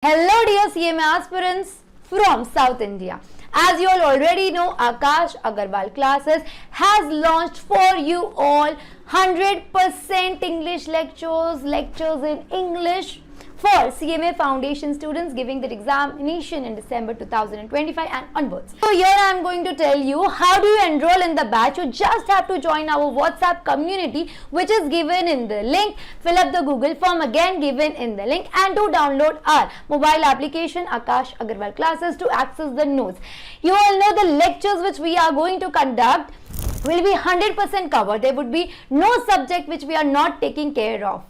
Hello dear CMA aspirants from South India. As you all already know, Akash Agarwal Classes has launched for you all 100% English lectures in English for CMA Foundation students giving their examination in December 2025 and onwards. So here I am going to tell you how do you enroll in the batch. You just have to join our WhatsApp community which is given in the link. Fill up the Google form again given in the link and do download our mobile application Akash Agarwal Classes to access the notes. You all know the lectures which we are going to conduct will be 100% covered. There would be no subject which we are not taking care of.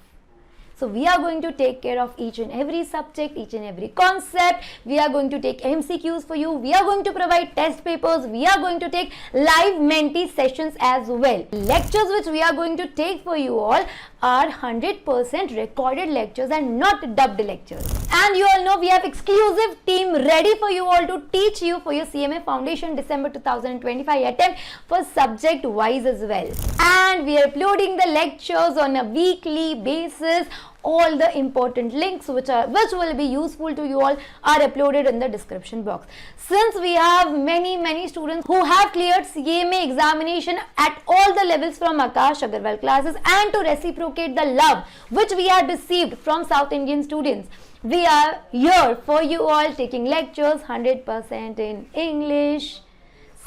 So we are going to take care of each and every subject, each and every concept. We are going to take MCQs for you. We are going to provide test papers. We are going to take live mentee sessions as well. Lectures which we are going to take for you all are 100% recorded lectures and not dubbed lectures. And you all know we have exclusive team ready for you all to teach you for your CMA Foundation December 2025 attempt for subject wise as well. And we are uploading the lectures on a weekly basis. All the important links which will be useful to you all are uploaded in the description box. Since we have many students who have cleared CMA examination at all the levels from Akash Agarwal Classes, and to reciprocate the love which we have received from South Indian students, we are here for you all taking lectures 100% in English,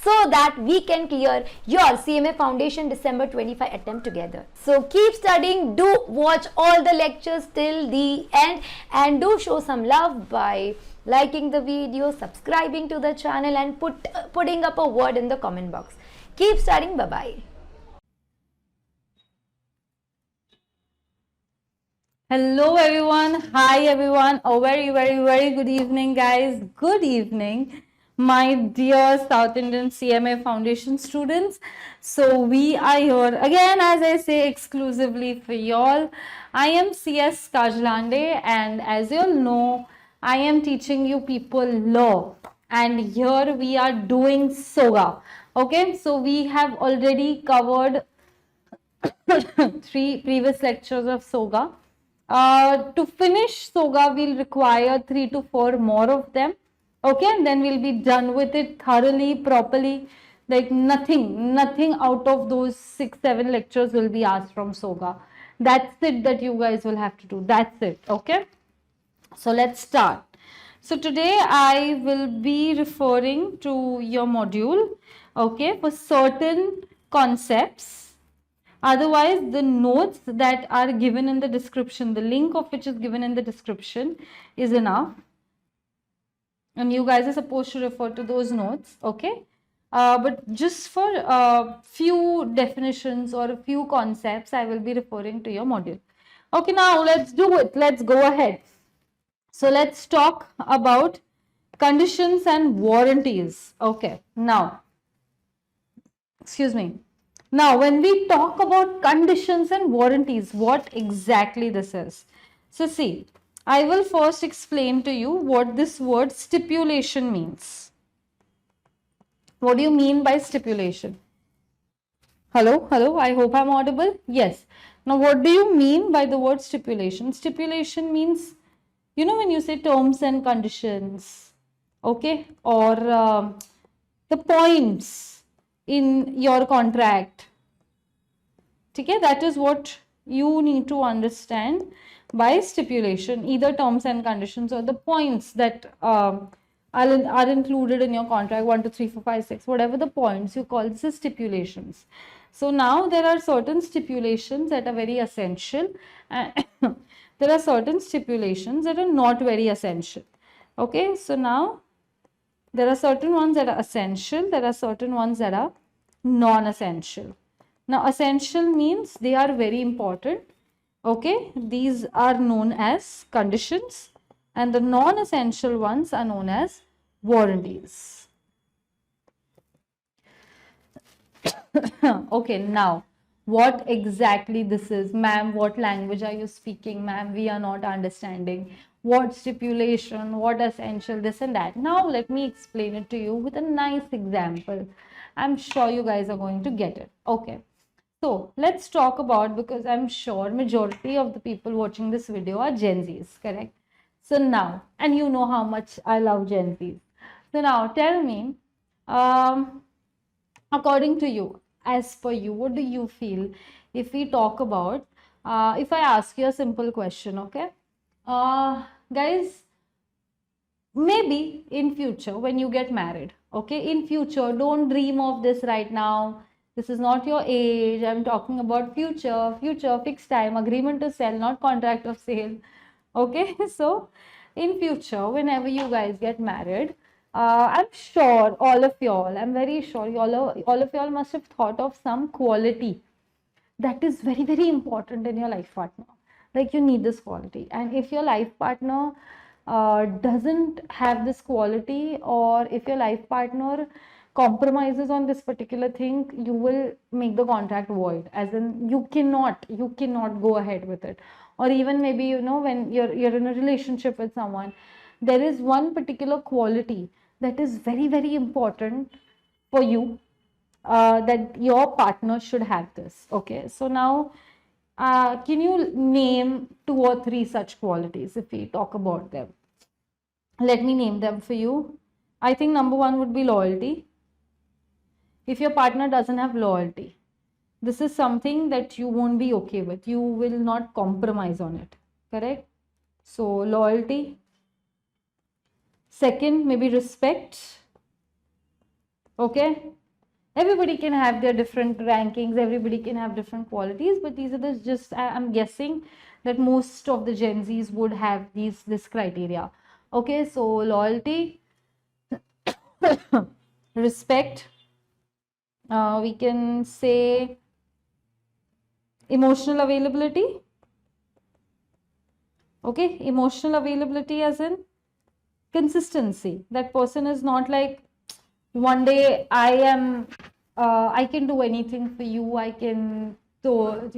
so that we can clear your CMA Foundation December 25 attempt together. So keep studying, do watch all the lectures till the end, and do show some love by liking the video, subscribing to the channel, and putting up a word in the comment box. Keep studying. Bye-bye. Hello everyone. Hi everyone. A very good evening, guys. Good evening, my dear South Indian CMA Foundation students. So we are here again, as I say, exclusively for y'all. I am CS Kajlande, and as you all know, I am teaching you people law, and here we are doing SOGA. Okay, so we have already covered 3 previous lectures of SOGA. To finish SOGA, we'll require 3 to 4 more of them. Okay, and then we'll be done with it thoroughly, properly. Like nothing out of those 6-7 lectures will be asked from SOGA. That's it that you guys will have to do. That's it. Okay, so let's start. So today I will be referring to your module, okay, for certain concepts. Otherwise, the notes that are given in the description, the link of which is given in the description, is enough. And you guys are supposed to refer to those notes, okay? But just for a few definitions or a few concepts, I will be referring to your module. Okay, now let's do it. Let's go ahead. So let's talk about conditions and warranties. Okay, now, excuse me. Now, when we talk about conditions and warranties, what exactly this is? So see, I will first explain to you what this word stipulation means. What do you mean by stipulation? Hello, I hope I'm audible. Yes. Now, what do you mean by the word stipulation? Stipulation means, you know, when you say terms and conditions, okay, or the points in your contract. Okay, that is what you need to understand by stipulation, either terms and conditions or the points that are included in your contract, 1, 2, 3, 4, 5, 6, whatever the points you call this is stipulations. So now there are certain stipulations that are very essential, and there are certain stipulations that are not very essential. Okay, so now there are certain ones that are essential, there are certain ones that are non-essential. Now essential means they are very important. Okay, these are known as conditions, and the non-essential ones are known as warranties. Okay, now what exactly this is? Ma'am, what language are you speaking? Ma'am, we are not understanding. What stipulation, what essential, this and that. Now let me explain it to you with a nice example. I'm sure you guys are going to get it. Okay. So let's talk about, because I'm sure majority of the people watching this video are Gen Zs, correct? So now, and you know how much I love Gen Zs. So now tell me, um, according to you, as per you, what do you feel if we talk about, if I ask you a simple question, okay? Guys, maybe in future when you get married, okay, in future, don't dream of this right now. This is not your age. I'm talking about future, fixed time, agreement to sell, not contract of sale. Okay, so in future, whenever you guys get married, I'm sure all of y'all, I'm very sure all of y'all must have thought of some quality that is very, very important in your life partner. Like, you need this quality, and if your life partner doesn't have this quality, or if your life partner compromises on this particular thing, you will make the contract void, as in you cannot go ahead with it. Or even maybe, when you're in a relationship with someone, there is one particular quality that is very, very important for you, that your partner should have this. Okay, so now, can you name 2 or 3 such qualities if we talk about them? Let me name them for you. I think number 1 would be loyalty. If your partner doesn't have loyalty, this is something that you won't be okay with. You will not compromise on it. Correct? So, loyalty. Second, maybe respect. Okay? Everybody can have their different rankings, everybody can have different qualities, but these are the just, I'm guessing that most of the Gen Zs would have this criteria. Okay, so loyalty, respect, we can say emotional availability. Okay, emotional availability as in consistency. That person is not like, one day I can do anything for you. I can, so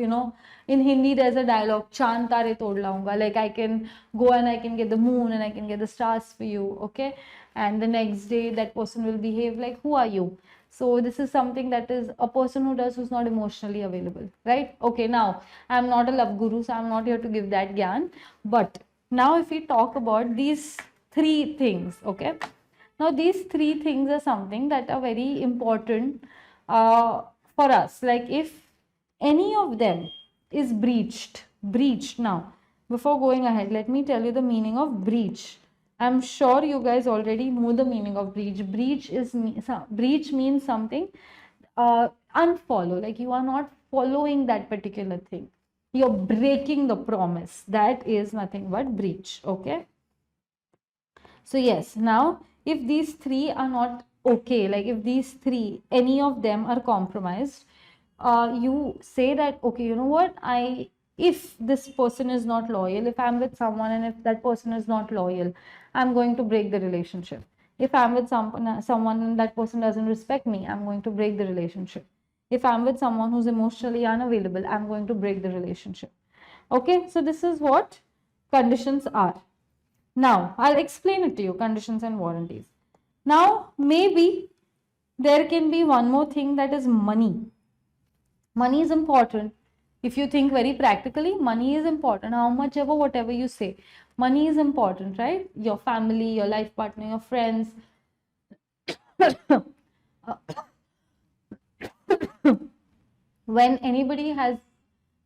in Hindi there's a dialogue, chand tare tod launga, like I can go and I can get the moon and I can get the stars for you. Okay, and the next day that person will behave like, who are you? So this is something that is a person who's not emotionally available, right? Okay, now I'm not a love guru, so I'm not here to give that gyan, but now if we talk about these 3 things, okay, now, these 3 things are something that are very important for us. Like, if any of them is breached now, before going ahead, let me tell you the meaning of breach. I'm sure you guys already know the meaning of breach. Breach means something, unfollow, like you are not following that particular thing. You're breaking the promise. That is nothing but breach. Okay. So yes, now if these 3 are not okay, like if these 3, any of them are compromised, you say that, okay, you know what, if this person is not loyal, if I'm with someone and if that person is not loyal, I'm going to break the relationship. If I'm with someone and that person doesn't respect me, I'm going to break the relationship. If I'm with someone who's emotionally unavailable, I'm going to break the relationship. Okay, so this is what conditions are. Now, I'll explain it to you, conditions and warranties. Now, maybe there can be one more thing, that is money. Money is important. If you think very practically, money is important. How much ever, whatever you say, money is important, right? Your family, your life partner, your friends. When anybody has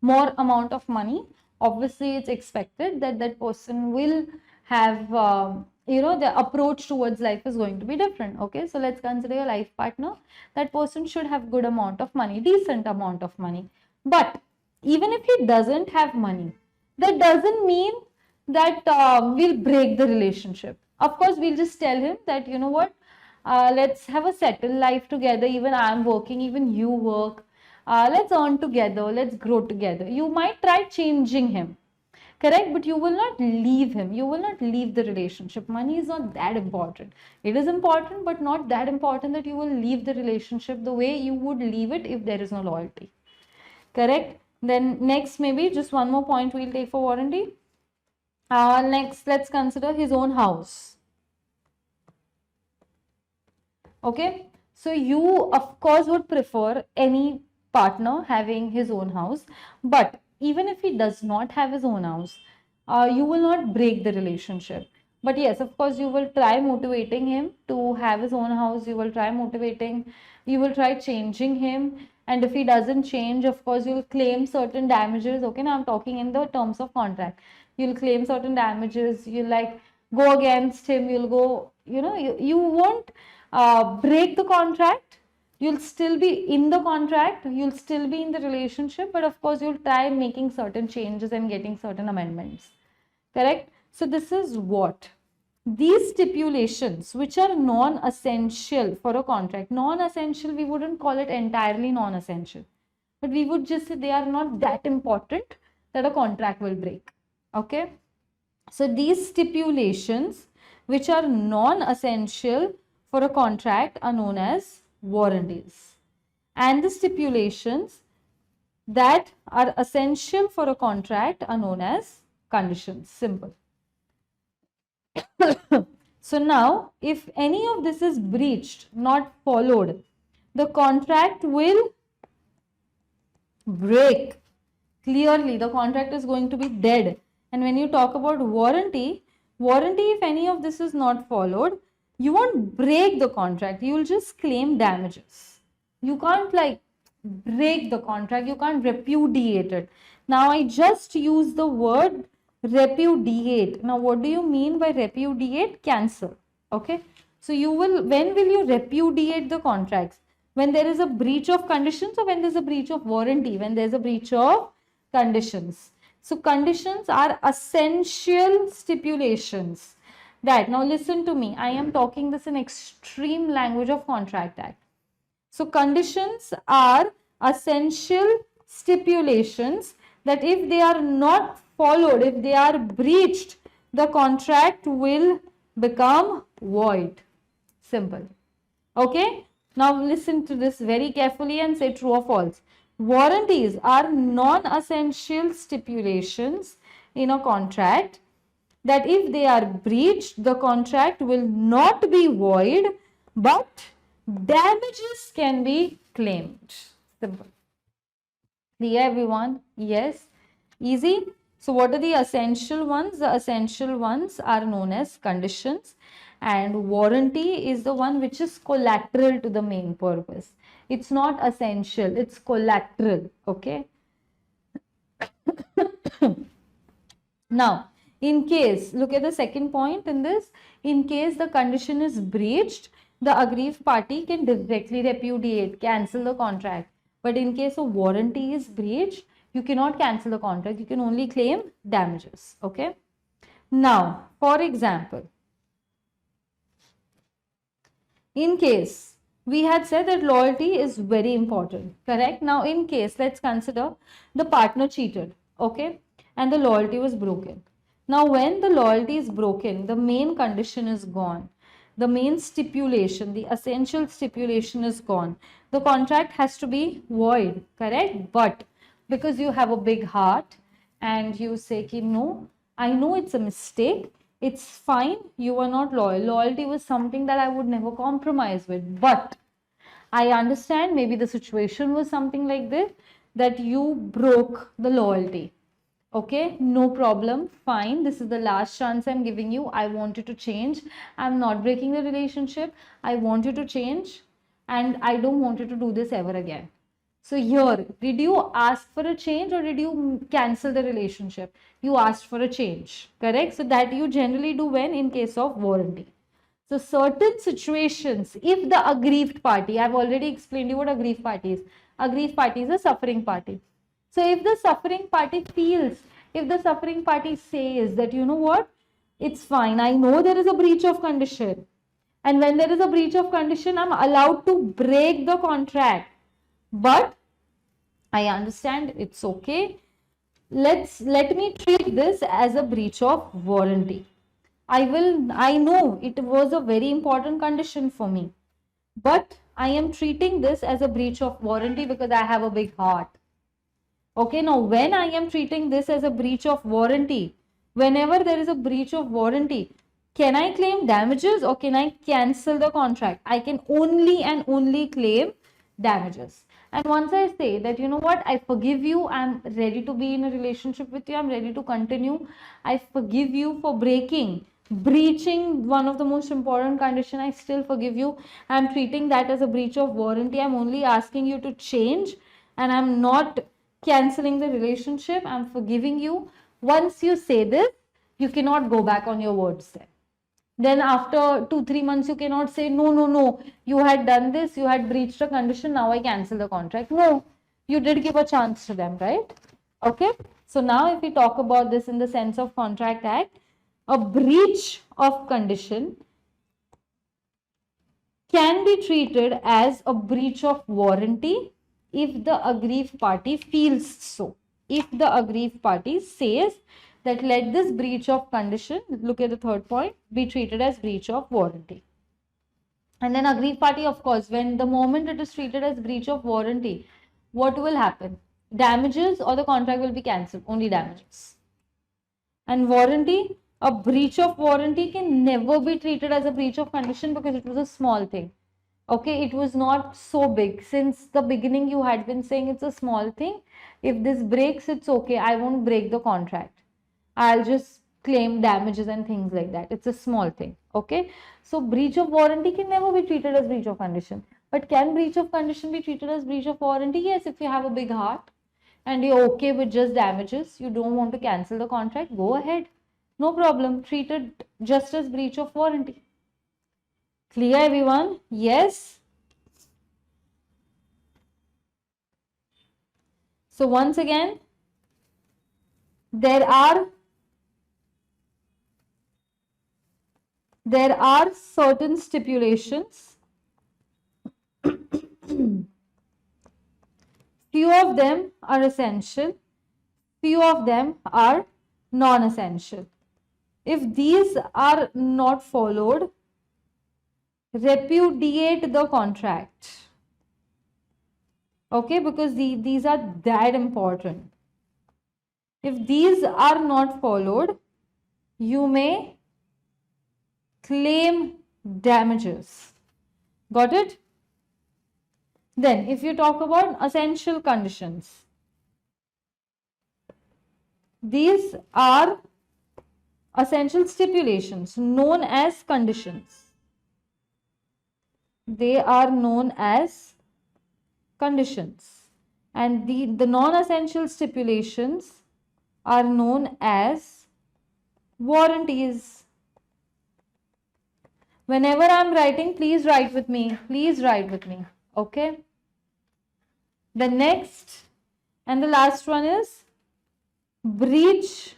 more amount of money, obviously it's expected that that person will have, the approach towards life is going to be different. Okay, so let's consider your life partner. That person should have good amount of money, decent amount of money. But even if he doesn't have money, that doesn't mean that we'll break the relationship. Of course, we'll just tell him that, you know what, let's have a settled life together. Even I'm working, even you work. Let's earn together, let's grow together. You might try changing him, correct, but you will not leave him, you will not leave the relationship. Money is not that important. It is important, but not that important that you will leave the relationship the way you would leave it if there is no loyalty, correct. Then next, maybe just one more point we'll take for warranty. Next, let's consider his own house. Okay, so you of course would prefer any partner having his own house, but even if he does not have his own house, you will not break the relationship. But yes, of course, you will try motivating him to have his own house. You will try motivating, you will try changing him. And if he doesn't change, of course, you'll claim certain damages. Okay, now I'm talking in the terms of contract. You'll claim certain damages. You'll like go against him. You'll go, you won't break the contract. You'll still be in the contract. You'll still be in the relationship. But of course, you'll try making certain changes and getting certain amendments. Correct? So this is what? These stipulations which are non-essential for a contract. Non-essential, we wouldn't call it entirely non-essential. But we would just say they are not that important that a contract will break. Okay? So these stipulations which are non-essential for a contract are known as warranties. And the stipulations that are essential for a contract are known as conditions. Simple. So now, if any of this is breached, not followed, the contract will break. Clearly, the contract is going to be dead. And when you talk about warranty, if any of this is not followed, you won't break the contract. You will just claim damages. You can't like break the contract. You can't repudiate it. Now, I just use the word repudiate. Now, what do you mean by repudiate? Cancel. Okay. So, when will you repudiate the contracts? When there is a breach of conditions or when there is a breach of warranty? When there is a breach of conditions. So, conditions are essential stipulations. That, now listen to me. I am talking this in extreme language of Contract Act. So, conditions are essential stipulations that if they are not followed, if they are breached, the contract will become void. Simple. Okay. Now listen to this very carefully and say true or false. Warranties are non-essential stipulations in a contract that if they are breached, the contract will not be void, but damages can be claimed. Simple. Clear, everyone? Yes. Easy. So what are the essential ones? The essential ones are known as conditions, and warranty is the one which is collateral to the main purpose. It's not essential, it's collateral. Okay. Now, in case, look at the second point in this, in case the condition is breached, the aggrieved party can directly repudiate, cancel the contract. But in case a warranty is breached, you cannot cancel the contract. You can only claim damages. Okay. Now, for example, in case we had said that loyalty is very important, correct? Now, in case, let's consider the partner cheated, okay, and the loyalty was broken. Now, when the loyalty is broken, the main condition is gone. The main stipulation, the essential stipulation is gone. The contract has to be void, correct? But because you have a big heart and you say, no, I know it's a mistake. It's fine. You are not loyal. Loyalty was something that I would never compromise with. But I understand maybe the situation was something like this, that you broke the loyalty. Okay, no problem, fine. This is the last chance I'm giving you. I want you to change. I'm not breaking the relationship. I want you to change and I don't want you to do this ever again. So here, did you ask for a change or did you cancel the relationship? You asked for a change, correct? So that you generally do when in case of warranty. So certain situations, if the aggrieved party, I've already explained you what aggrieved party is. Aggrieved party is a suffering party. So if the suffering party feels, if the suffering party says that, you know what, it's fine, I know there is a breach of condition. And when there is a breach of condition, I'm allowed to break the contract. But I understand it's okay. Let me treat this as a breach of warranty. I know it was a very important condition for me, but I am treating this as a breach of warranty because I have a big heart. Okay, now when I am treating this as a breach of warranty, whenever there is a breach of warranty, can I claim damages or can I cancel the contract? I can only and only claim damages. And once I say that, you know what, I forgive you, I'm ready to be in a relationship with you, I'm ready to continue, I forgive you for breaching one of the most important condition, I still forgive you, I'm treating that as a breach of warranty, I'm only asking you to change, and I'm not canceling the relationship, I'm forgiving you. Once you say this, you cannot go back on your words then after 2-3 months you cannot say no, you had done this, you had breached a condition, now I cancel the contract. No, you did give a chance to them, right? Okay, so now if we talk about this in the sense of Contract Act, a breach of condition can be treated as a breach of warranty if the aggrieved party feels so. If the aggrieved party says that let this breach of condition, look at the third point, be treated as breach of warranty. And then aggrieved party, of course, when the moment it is treated as breach of warranty, what will happen? Damages or the contract will be cancelled, only damages. And warranty, a breach of warranty can never be treated as a breach of condition because it was a small thing. Okay, it was not so big. Since the beginning you had been saying it's a small thing. If this breaks, it's okay. I won't break the contract. I'll just claim damages and things like that. It's a small thing. Okay, so breach of warranty can never be treated as breach of condition. But can breach of condition be treated as breach of warranty? Yes, if you have a big heart and you're okay with just damages, you don't want to cancel the contract, go ahead. No problem. Treat it just as breach of warranty. Clear, everyone? Yes. So once again, there are certain stipulations. Few of them are essential, few of them are non-essential. If these are not followed, repudiate the contract. Okay, because these are that important. If these are not followed, you may claim damages. Got it? Then, if you talk about essential conditions, these are essential stipulations known as conditions. They are known as conditions, and the non-essential stipulations are known as warranties. Whenever I'm writing, please write with me. Please write with me. Okay. The next and the last one is breach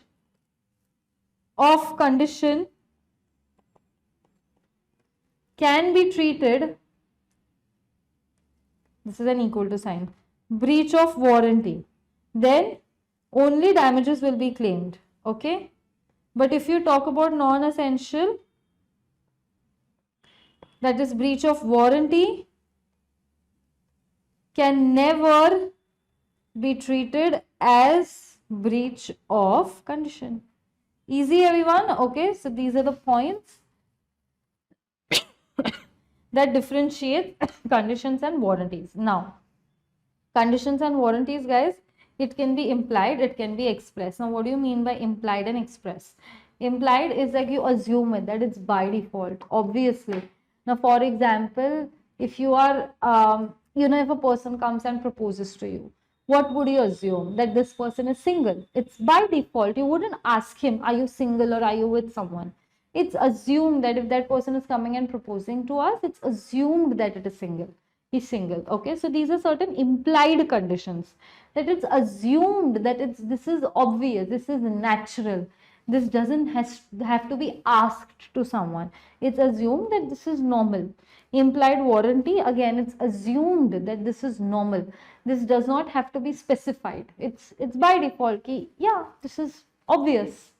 of condition can be treated, this is an equal to sign, breach of warranty. Then only damages will be claimed. Okay. But if you talk about non-essential, that is breach of warranty, can never be treated as breach of condition. Easy, everyone? Okay, so these are the points that differentiate conditions and warranties. Now, conditions and warranties, guys, it can be implied, it can be express. Now, what do you mean by implied and express? Implied is like you assume it, that it's by default, obviously. Now, for example, if you are, if a person comes and proposes to you, what would you assume? That this person is single. It's by default. You wouldn't ask him, are you single or are you with someone? It's assumed that if that person is coming and proposing to us, it's assumed that it is single. He's single. Okay, so these are certain implied conditions. That it's assumed that this is obvious, this is natural. This doesn't have to be asked to someone. It's assumed that this is normal. Implied warranty, again, it's assumed that this is normal. This does not have to be specified. It's by default. Yeah, this is obvious.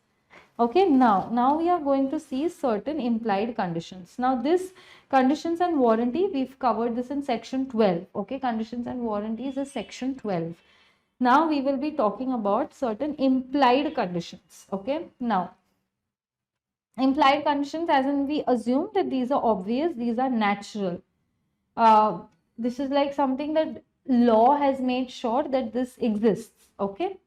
Okay, now we are going to see certain implied conditions. Now this conditions and warranty, we've covered this in section 12. Okay, conditions and warranties is section 12. Now we will be talking about certain implied conditions. Okay, now implied conditions, as in we assume that these are obvious, these are natural. This is like something that law has made sure that this exists. Okay.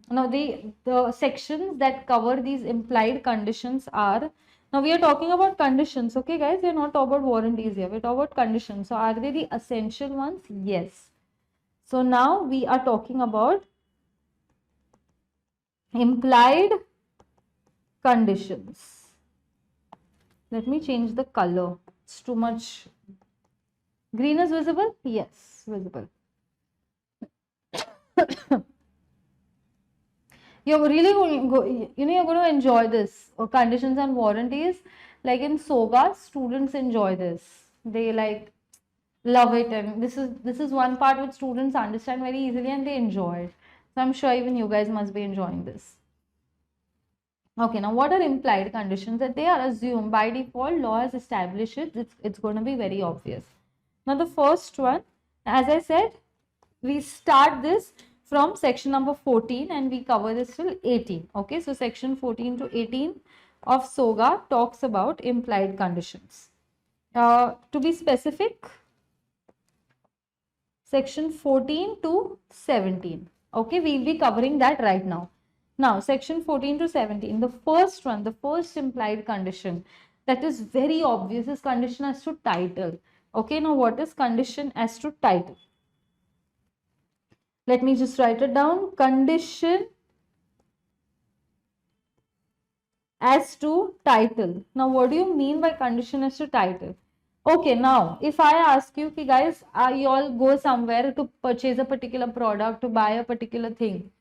Now the sections that cover these implied conditions are, now we are talking about conditions, okay guys, we are not talking about warranties here, we're talking about conditions. So are they the essential ones? Yes. So now we are talking about implied conditions. Let me change the color, it's too much. Green is visible? Yes, visible. You're really going, you're going to enjoy this. Conditions and warranties, like in SOGA, students enjoy this. They like love it, and this is one part which students understand very easily and they enjoy it. So I'm sure even you guys must be enjoying this. Okay, now what are implied conditions? That they are assumed by default, law has established it. It's going to be very obvious. Now the first one, as I said, we start this from section number 14 and we cover this till 18. Okay, so section 14 to 18 of SOGA talks about implied conditions. To be specific, section 14 to 17. Okay, we'll be covering that right now. Now, section 14 to 17, the first one, the first implied condition that is very obvious is condition as to title. Okay, now what is condition as to title? Let me just write it down. Condition as to title. Now, what do you mean by condition as to title? Okay, now, if I ask you, okay, guys, you all go somewhere to purchase a particular product, to buy a particular thing,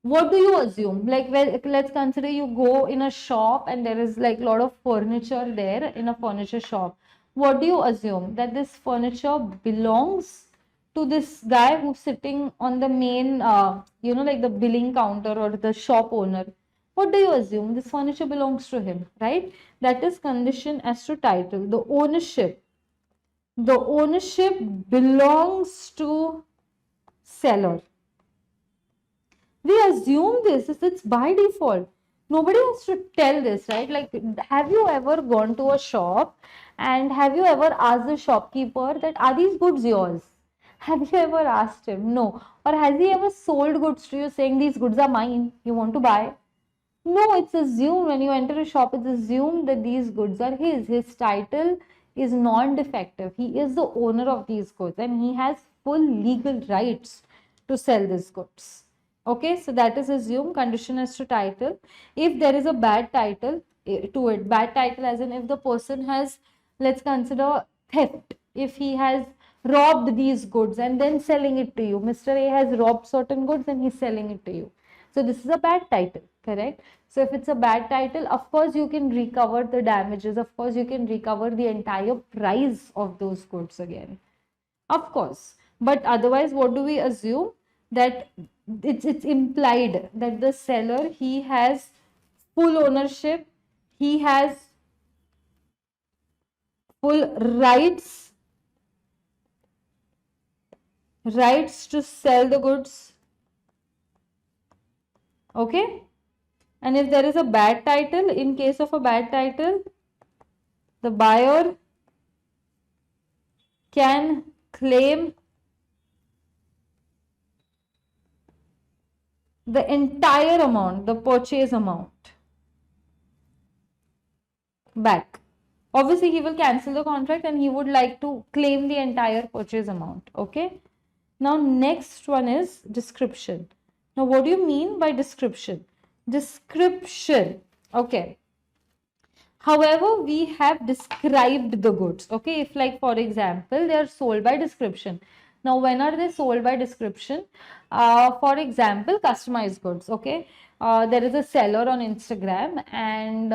what do you assume? Like, well, let's consider you go in a shop and there is like a lot of furniture there in a furniture shop. What do you assume? That this furniture belongs to this guy who's sitting on the main, like the billing counter or the shop owner. What do you assume? This furniture belongs to him, right? That is condition as to title. The ownership belongs to seller. We assume this, it's by default. Nobody has to tell this, right? Like, have you ever gone to a shop and have you ever asked the shopkeeper that, are these goods yours? Have you ever asked him? No. Or has he ever sold goods to you saying these goods are mine, you want to buy? No, it's assumed when you enter a shop, it's assumed that these goods are his. His title is non-defective. He is the owner of these goods and he has full legal rights to sell these goods. Okay, so that is assumed. Condition as to title. If there is a bad title to it, bad title as in if the person has, let's consider theft, if he has robbed these goods and then selling it to you. Mr. A has robbed certain goods and he's selling it to you. So this is a bad title, correct? So if it's a bad title, of course you can recover the damages. Of course you can recover the entire price of those goods again. Of course. But otherwise, what do we assume? That it's implied that the seller, he has full ownership, he has full rights to sell the goods. Okay, and if there is a bad title, in case of a bad title, the buyer can claim the entire amount, the purchase amount, back. Obviously, he will cancel the contract and he would like to claim the entire purchase amount. Okay. Now, next one is description. Now, what do you mean by description? Description. Okay. However, we have described the goods. Okay. If, like, for example, they are sold by description. Now, when are they sold by description? For example, customized goods. Okay. There is a seller on Instagram and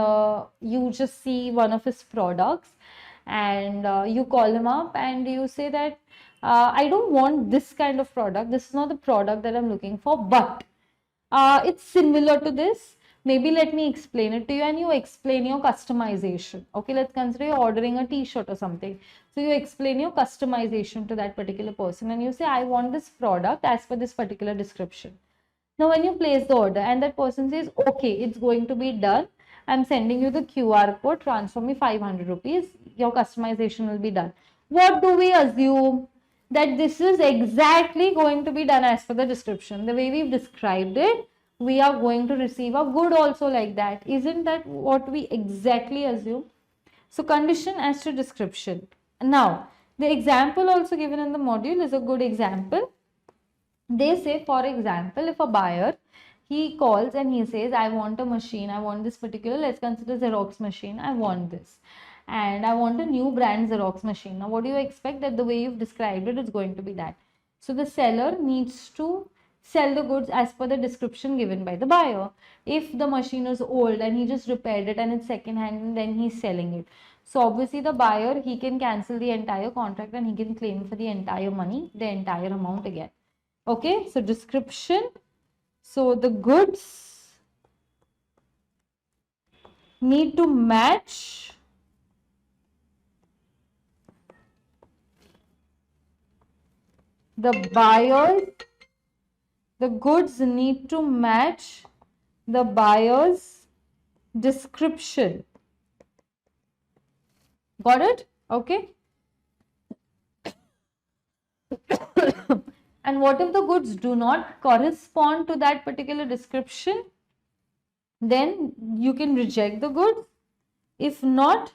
you just see one of his products and you call him up and you say that I don't want this kind of product. This is not the product that I'm looking for, but it's similar to this. Maybe let me explain it to you, and you explain your customization. Okay, let's consider you're ordering a t-shirt or something. So you explain your customization to that particular person and you say, I want this product as per this particular description. Now, when you place the order and that person says, okay, it's going to be done. I'm sending you the QR code, transfer me 500 rupees. Your customization will be done. What do we assume? that this is exactly going to be done as per the description. The way we've described it, we are going to receive a good also like that. Isn't that what we exactly assume? So condition as to description. Now, the example also given in the module is a good example. They say, for example, if a buyer, he calls and he says, I want a machine, I want this particular, let's consider Xerox machine, I want this. And I want a new brand Xerox machine. Now, what do you expect that the way you've described it is going to be that? So the seller needs to sell the goods as per the description given by the buyer. If the machine is old and he just repaired it and it's second hand and then he's selling it. So obviously the buyer, he can cancel the entire contract and he can claim for the entire money, the entire amount again. Okay, so description. So the goods need to match the buyer's, the goods need to match the buyer's description. Got it? Okay. And what if the goods do not correspond to that particular description? Then you can reject the goods. If not,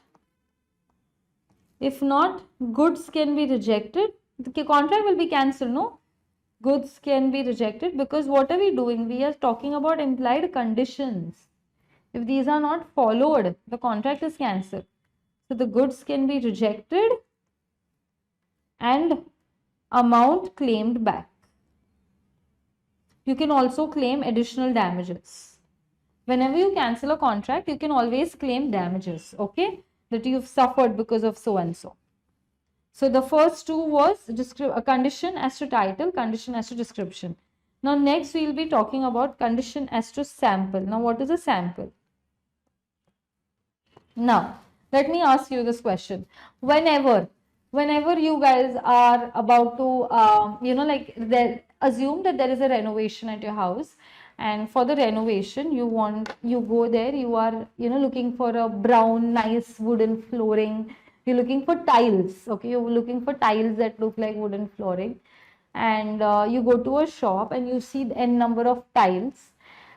goods can be rejected. The contract will be cancelled, no? Goods can be rejected because what are we doing? We are talking about implied conditions. If these are not followed, the contract is cancelled. So the goods can be rejected and amount claimed back. You can also claim additional damages. Whenever you cancel a contract, you can always claim damages, okay, that you've suffered because of so and so. So the first two was a condition as to title, condition as to description. Now next we will be talking about condition as to sample. Now what is a sample? Now let me ask you this question. Whenever you guys are about to assume that there is a renovation at your house, and for the renovation you go there, you are looking for a brown nice wooden flooring, you're looking for tiles, okay, you're looking for tiles that look like wooden flooring, and you go to a shop and you see n number of tiles,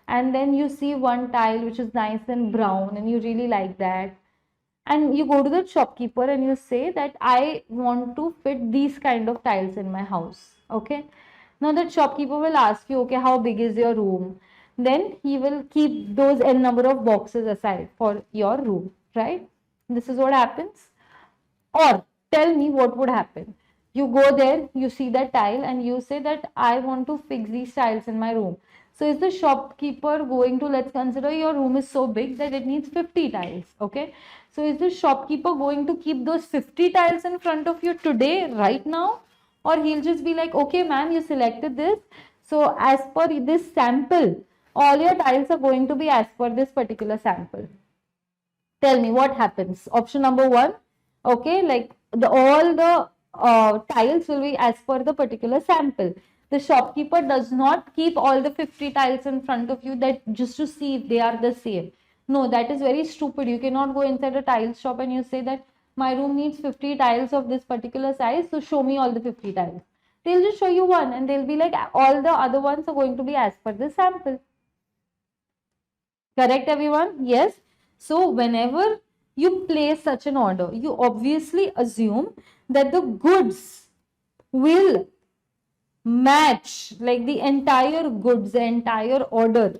and then you see one tile which is nice and brown and you really like that, and you go to the shopkeeper and you say that I want to fit these kind of tiles in my house. Okay, now that shopkeeper will ask you, okay, how big is your room? Then he will keep those n number of boxes aside for your room, right? This is what happens. Or tell me what would happen. You go there, you see that tile and you say that I want to fix these tiles in my room. So is the shopkeeper going to, let's consider your room is so big that it needs 50 tiles, okay? So is the shopkeeper going to keep those 50 tiles in front of you today, right now? Or he'll just be like, okay ma'am, you selected this. So as per this sample, all your tiles are going to be as per this particular sample. Tell me what happens. Option number one, okay, like all the tiles will be as per the particular sample. The shopkeeper does not keep all the 50 tiles in front of you that just to see if they are the same. No, that is very stupid. You cannot go inside a tile shop and you say that my room needs 50 tiles of this particular size, so show me all the 50 tiles. They'll just show you one and they'll be like, all the other ones are going to be as per the sample. Correct, everyone? Yes. So whenever you place such an order, you obviously assume that the goods will match, like the entire goods, the entire order,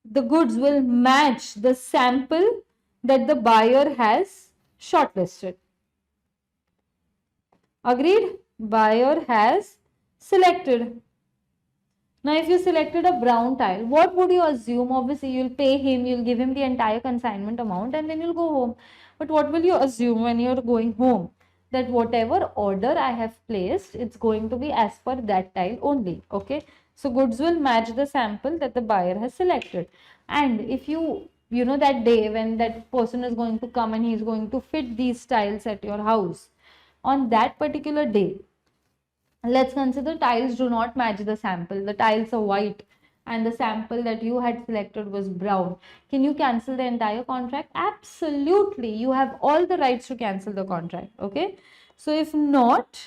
the goods will match the sample that the buyer has shortlisted. Agreed? Buyer has selected. Now, if you selected a brown tile, what would you assume? Obviously, you'll pay him, you'll give him the entire consignment amount and then you'll go home. But what will you assume when you're going home? That whatever order I have placed, it's going to be as per that tile only. Okay. So goods will match the sample that the buyer has selected. And if you know that day when that person is going to come and he's going to fit these tiles at your house, on that particular day, let's consider tiles do not match the sample. The tiles are white and the sample that you had selected was brown. Can you cancel the entire contract? Absolutely. You have all the rights to cancel the contract. Okay. So if not,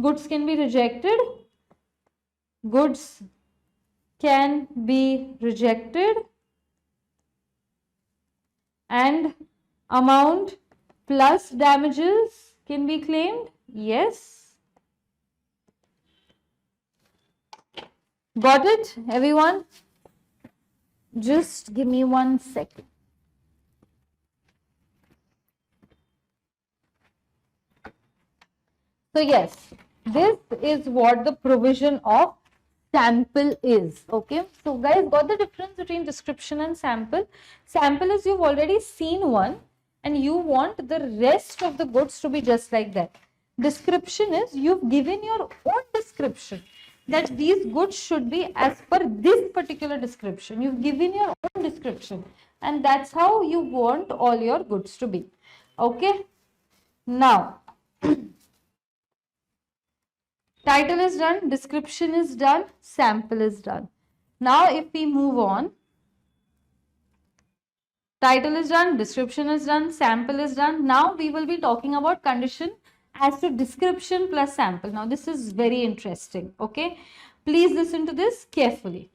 Goods can be rejected. Goods can be rejected. And amount plus damages can be claimed. Yes. Got it, everyone? Just give me 1 second. So yes, this is what the provision of sample is. Okay, so guys, got the difference between description and sample? Sample is you've already seen one and you want the rest of the goods to be just like that. Description is you've given your own description that these goods should be as per this particular description. You've given your own description and that's how you want all your goods to be. Okay, now title is done, description is done, sample is done. Now if we move on, title is done, description is done, sample is done. Now we will be talking about condition as to description plus sample. Now this is very interesting. Okay, please listen to this carefully.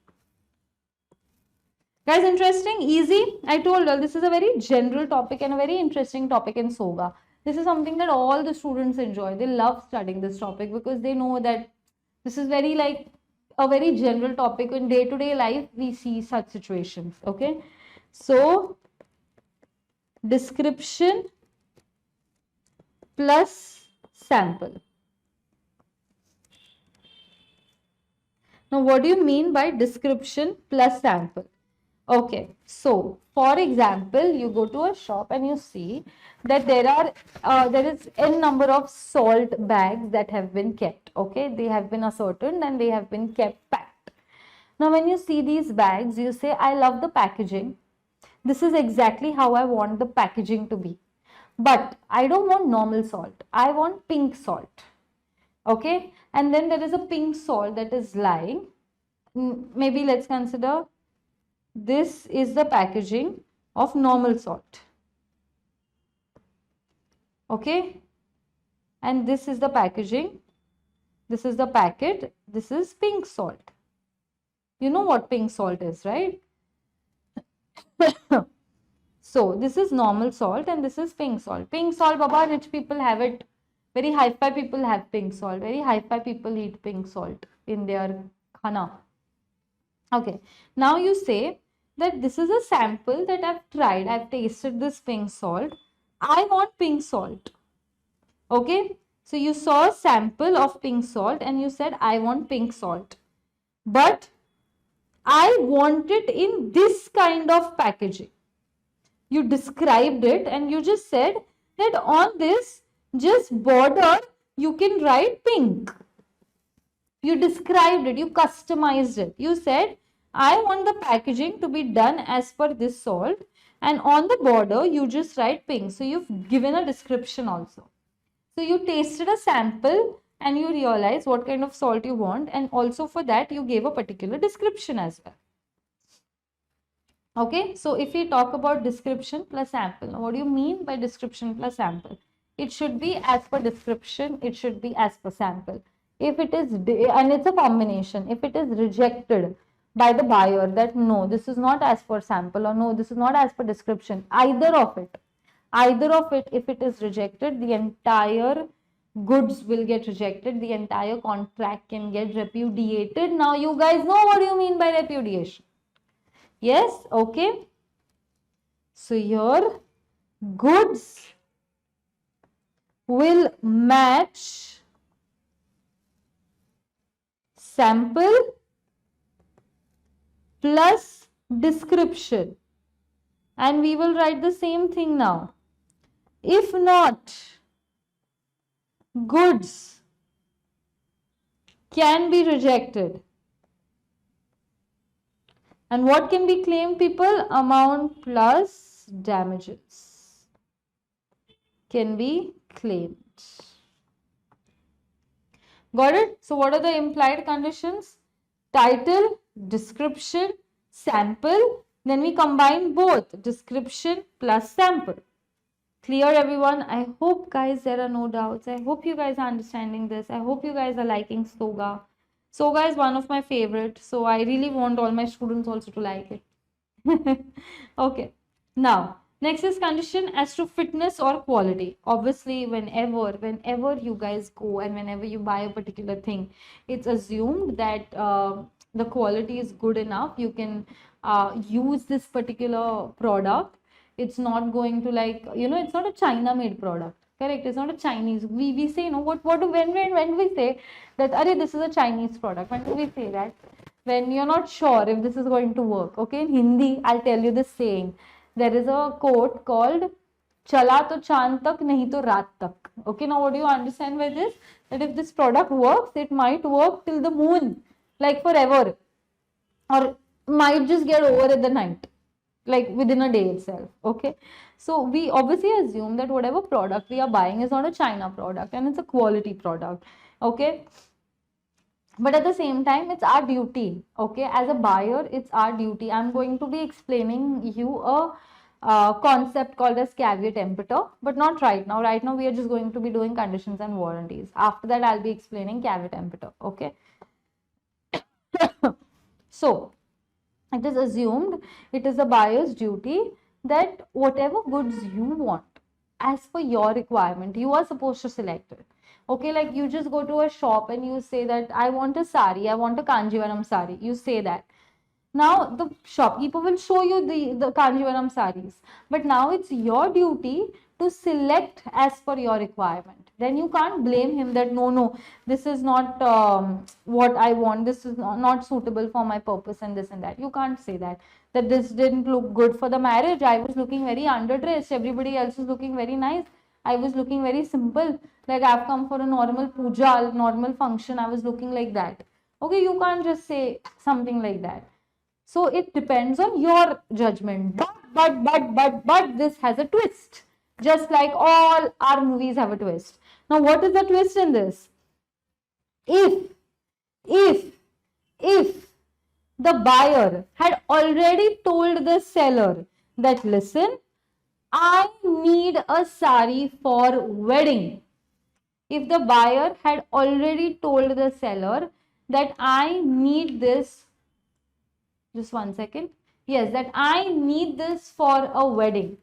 Guys, interesting, easy. I told you this is a very general topic and a very interesting topic in SOGA. This is something that all the students enjoy. They love studying this topic because they know that this is very like a very general topic. In day-to-day life, we see such situations. Okay, so description plus sample. Now, what do you mean by description plus sample? Okay, so for example, you go to a shop and you see that there is n number of salt bags that have been kept. Okay, they have been ascertained and they have been kept packed. Now, when you see these bags, you say, I love the packaging. This is exactly how I want the packaging to be. But I don't want normal salt. I want pink salt. Okay, and then there is a pink salt that is lying. Maybe let's consider this is the packaging of normal salt. Okay, and this is the packaging. This is the packet. This is pink salt. You know what pink salt is, right? So this is normal salt and this is pink salt. Pink salt, Baba, rich people have it. Very hi-fi people have pink salt. Very hi-fi people eat pink salt in their khana. Okay, now you say that this is a sample that I've tried. I've tasted this pink salt. I want pink salt. Okay, so you saw a sample of pink salt and you said, I want pink salt. But I want it in this kind of packaging. You described it and you just said that on this just border you can write pink. You described it, you customized it. You said, I want the packaging to be done as per this salt and on the border you just write pink. So you've given a description also. So you tasted a sample and you realize what kind of salt you want and also for that you gave a particular description as well. Okay, so if we talk about description plus sample, now what do you mean by description plus sample? It should be as per description, it should be as per sample. If it is, and it's a combination, if it is rejected by the buyer that no, this is not as per sample or no, this is not as per description, either of it, if it is rejected, the entire goods will get rejected, the entire contract can get repudiated. Now you guys know what do you mean by repudiation. Yes, okay. So your goods will match sample plus description and we will write the same thing now. If not, goods can be rejected. And what can be claimed, people? Amount plus damages can be claimed. Got it? So what are the implied conditions? Title, description, sample. Then we combine both description plus sample. Clear, everyone? I hope, guys, there are no doubts. I hope you guys are understanding this. I hope you guys are liking Soga. Soga is one of my favorite, so I really want all my students also to like it. Okay. Now, next is condition as to fitness or quality. Obviously, whenever you guys go and whenever you buy a particular thing, it's assumed that the quality is good enough. You can use this particular product. It's not going to, like, it's not a China made product. Correct? It's not a Chinese. We say, when we say that, Arey, this is a Chinese product, when do we say that? When you're not sure if this is going to work. Okay, in Hindi, I'll tell you this saying. There is a quote called Chala to chand tak, nahi to raat tak. Okay, now what do you understand by this? That if this product works, it might work till the moon, like forever, or might just get over at the night, like within a day itself. Okay, so we obviously assume that whatever product we are buying is not a China product and it's a quality product. Okay, but at the same time, it's our duty. Okay, as a buyer, it's our duty. I'm going to be explaining you a concept called as caveat emptor, but not right now. Right now we are just going to be doing conditions and warranties. After that, I'll be explaining caveat emptor. Okay. So it is assumed, it is the buyer's duty that whatever goods you want, as per your requirement, you are supposed to select it. Okay, like you just go to a shop and you say that I want a sari, I want a Kanjivaram sari. You say that. Now the shopkeeper will show you the Kanjivaram saris. But now it's your duty to select as per your requirement. Then you can't blame him that no, this is not what I want, this is not suitable for my purpose and this and that. You can't say that this didn't look good for the marriage. I was looking very underdressed, everybody else is looking very nice. I was looking very simple, like I've come for a normal puja, normal function, I was looking like that. Okay, you can't just say something like that. So it depends on your judgment. But this has a twist. Just like all our movies have a twist. Now, what is the twist in this? If the buyer had already told the seller that, listen, I need a sari for wedding. If the buyer had already told the seller that I need this, just one second. Yes, that I need this for a wedding.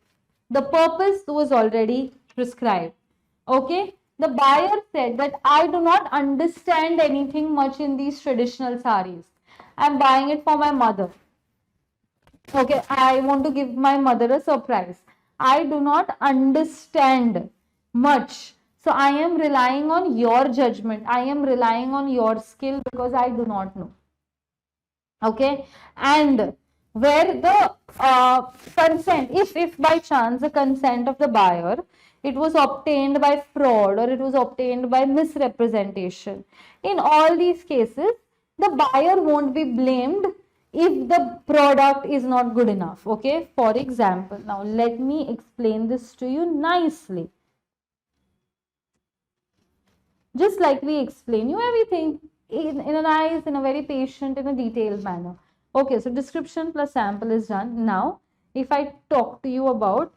The purpose was already prescribed. Okay. The buyer said that I do not understand anything much in these traditional saris. I'm buying it for my mother. Okay. I want to give my mother a surprise. I do not understand much. So I am relying on your judgment. I am relying on your skill because I do not know. Okay, and where the consent, if by chance the consent of the buyer, it was obtained by fraud or it was obtained by misrepresentation, in all these cases, the buyer won't be blamed if the product is not good enough. Okay, for example, now let me explain this to you nicely. Just like we explain you everything in a nice, in a very patient, in a detailed manner. Okay, so description plus sample is done. Now, if I talk to you about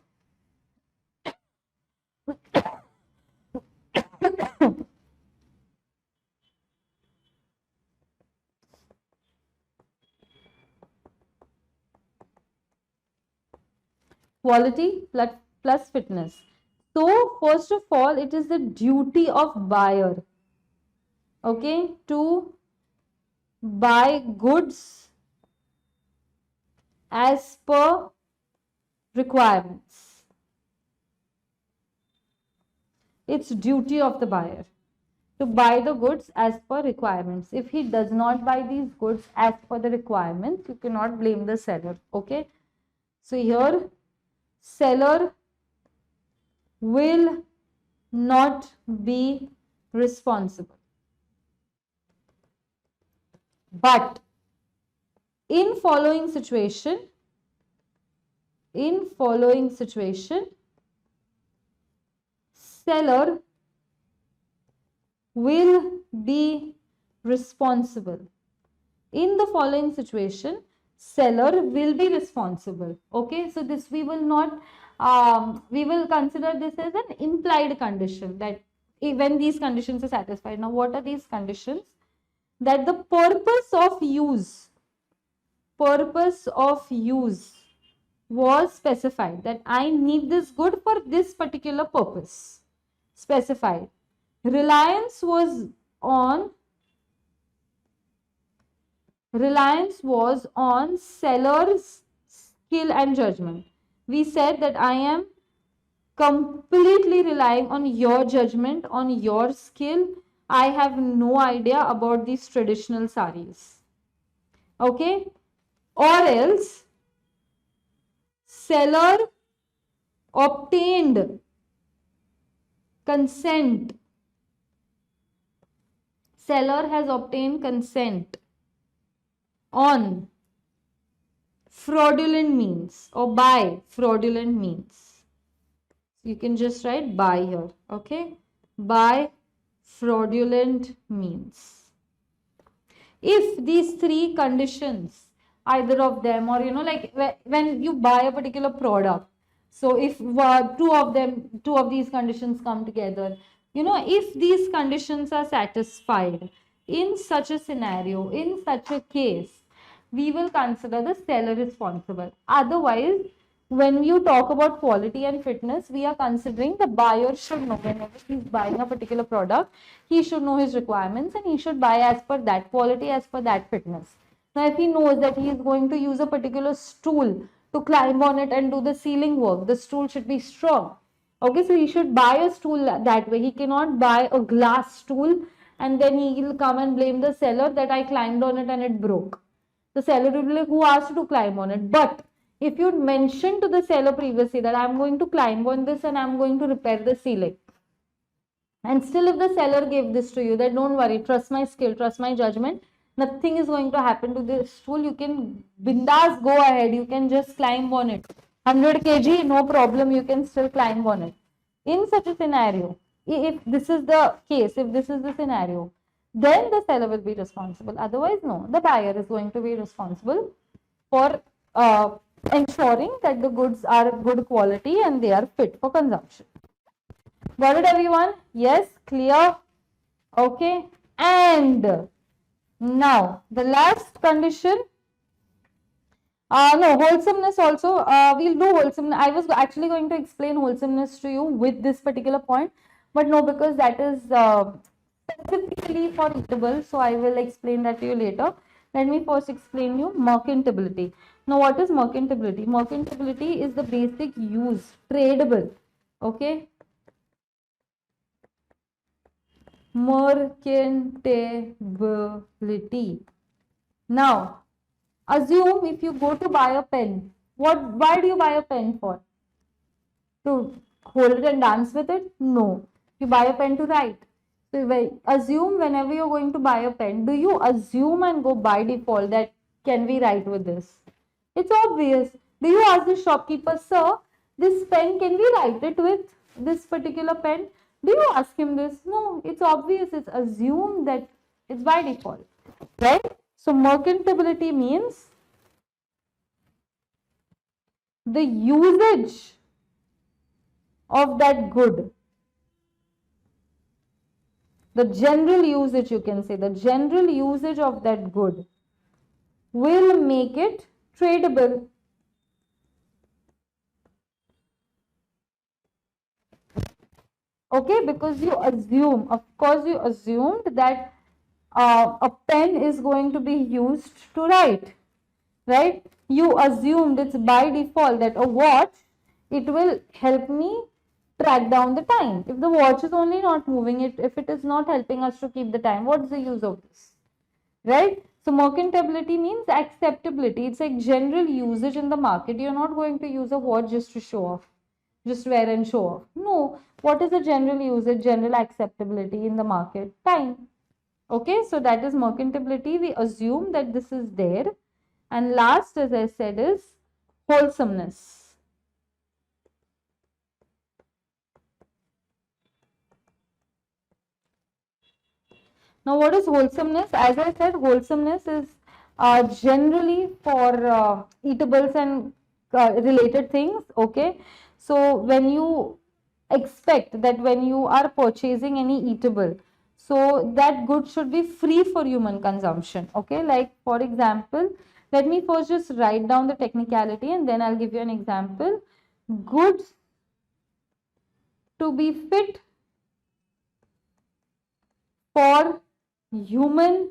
quality plus fitness. So, first of all, it is the duty of buyer, okay, to buy goods as per requirements. It's duty of the buyer to buy the goods as per requirements. If he does not buy these goods as per the requirements, you cannot blame the seller. Okay. So here, seller will not be responsible. But in following situation, seller will be responsible. In the following situation, seller will be responsible. Okay, so this we will not we will consider this as an implied condition, that when these conditions are satisfied. Now, what are these conditions? That the purpose of use was specified, that I need this good for this particular purpose, specified. Reliance was on seller's skill and judgment. We said that I am completely relying on your judgment, on your skill. I have no idea about these traditional saris. Okay? Or else, seller obtained consent. Seller has obtained consent on fraudulent means or by fraudulent means. You can just write by here, okay? By fraudulent means. If these three conditions, either of them, or like when you buy a particular product, so if two of these conditions come together, if these conditions are satisfied, in such a scenario, in such a case, we will consider the seller responsible. Otherwise, when you talk about quality and fitness, we are considering the buyer should know, whenever he's buying a particular product, he should know his requirements and he should buy as per that quality, as per that fitness. Now, if he knows that he is going to use a particular stool to climb on it and do the ceiling work, the stool should be strong. Okay, so he should buy a stool that way. He cannot buy a glass stool and then he will come and blame the seller that I climbed on it and it broke. The seller will be like, who asked you to climb on it? But if you mentioned to the seller previously that I'm going to climb on this and I'm going to repair the ceiling, and still if the seller gave this to you, that don't worry, trust my skill, trust my judgment, nothing is going to happen to this stool, you can bindas go ahead, you can just climb on it. 100 kg, no problem, you can still climb on it. In such a scenario, if this is the case, if this is the scenario, then the seller will be responsible. Otherwise, no, the buyer is going to be responsible for ensuring that the goods are good quality and they are fit for consumption. Got it, everyone? Yes, clear? Okay. And now the last condition. No, wholesomeness also. We'll do wholesomeness. I was actually going to explain wholesomeness to you with this particular point, but no, because that is specifically for eatable. So I will explain that to you later. Let me first explain you merchantability. Now, what is merchantability? Merchantability is the basic use, tradable. Okay. Merchantability. Now, assume if you go to buy a pen, why do you buy a pen for? To hold it and dance with it? No. You buy a pen to write. So assume whenever you're going to buy a pen, do you assume and go by default that can we write with this? It's obvious. Do you ask the shopkeeper, sir, this pen, can we write it with this particular pen? Do you ask him this? No, it's obvious. It's assumed that it's by default, right? So merchantability means the usage of that good. The general usage, you can say, the general usage of that good will make it tradable. Okay, because you assume, of course, you assumed that a pen is going to be used to write, right? You assumed it's by default that a watch, it will help me track down the time. If the watch is only not moving, if it is not helping us to keep the time, what's the use of this, right? So merchantability means acceptability. It's like general usage in the market. You're not going to use a watch just to show off, just wear and show off. No, what is the general usage, general acceptability in the market? Time. Okay, so that is merchantability. We assume that this is there. And last, as I said, is wholesomeness. Now, what is wholesomeness? As I said, wholesomeness is generally for eatables and related things. Okay, So when you expect that when you are purchasing any eatable, so that good should be free for human consumption. Okay, like for example, let me first just write down the technicality and then I'll give you an example. Goods to be fit for human